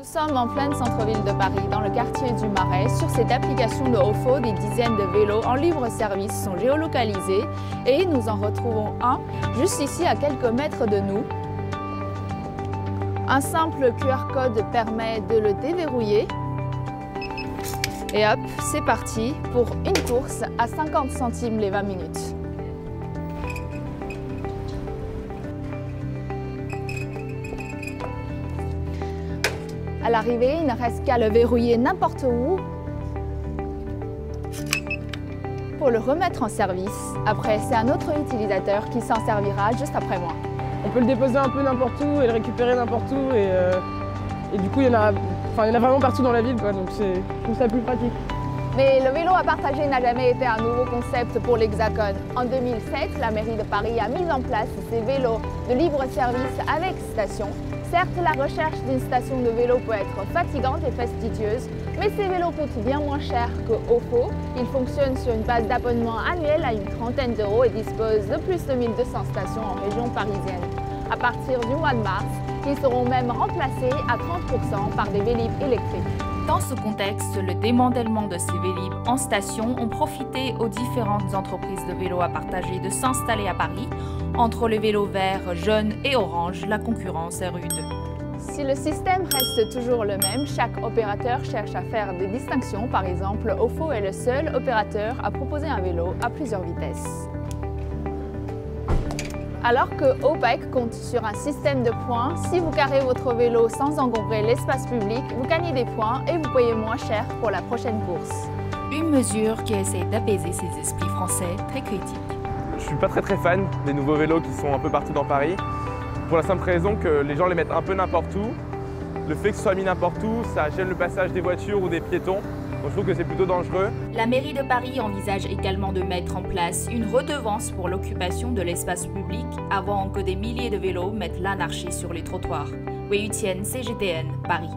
Nous sommes en plein centre-ville de Paris, dans le quartier du Marais. Sur cette application de Ofo, des dizaines de vélos en libre service sont géolocalisés et nous en retrouvons un juste ici à quelques mètres de nous. Un simple QR code permet de le déverrouiller. Et hop, c'est parti pour une course à 50 centimes les 20 minutes. À l'arrivée, il ne reste qu'à le verrouiller n'importe où pour le remettre en service. Après, c'est un autre utilisateur qui s'en servira juste après moi. On peut le déposer un peu n'importe où et le récupérer n'importe où et du coup il y en a vraiment partout dans la ville quoi, donc je trouve ça plus pratique. Mais le vélo à partager n'a jamais été un nouveau concept pour l'Hexagone. En 2007, la mairie de Paris a mis en place ces vélos de libre service avec station. Certes, la recherche d'une station de vélo peut être fatigante et fastidieuse, mais ces vélos coûtent bien moins cher que Ofo. Ils fonctionnent sur une base d'abonnement annuel à une trentaine d'euros et disposent de plus de 1200 stations en région parisienne. À partir du mois de mars, ils seront même remplacés à 30% par des Vélib électriques. Dans ce contexte, le démantèlement de ces Vélib en station ont profité aux différentes entreprises de vélos à partager de s'installer à Paris. Entre les vélos verts, jaunes et orange, la concurrence est rude. Si le système reste toujours le même, chaque opérateur cherche à faire des distinctions. Par exemple, Ofo est le seul opérateur à proposer un vélo à plusieurs vitesses. Alors que OPEC compte sur un système de points, si vous carrez votre vélo sans engombrer l'espace public, vous gagnez des points et vous payez moins cher pour la prochaine course. Une mesure qui essaie d'apaiser ces esprits français très critiques. Je suis pas très fan des nouveaux vélos qui sont un peu partout dans Paris, pour la simple raison que les gens les mettent un peu n'importe où. Le fait que ce soit mis n'importe où, ça gêne le passage des voitures ou des piétons. Donc je trouve que c'est plutôt dangereux. La mairie de Paris envisage également de mettre en place une redevance pour l'occupation de l'espace public avant que des milliers de vélos mettent l'anarchie sur les trottoirs. Wei Yutian, CGTN, Paris.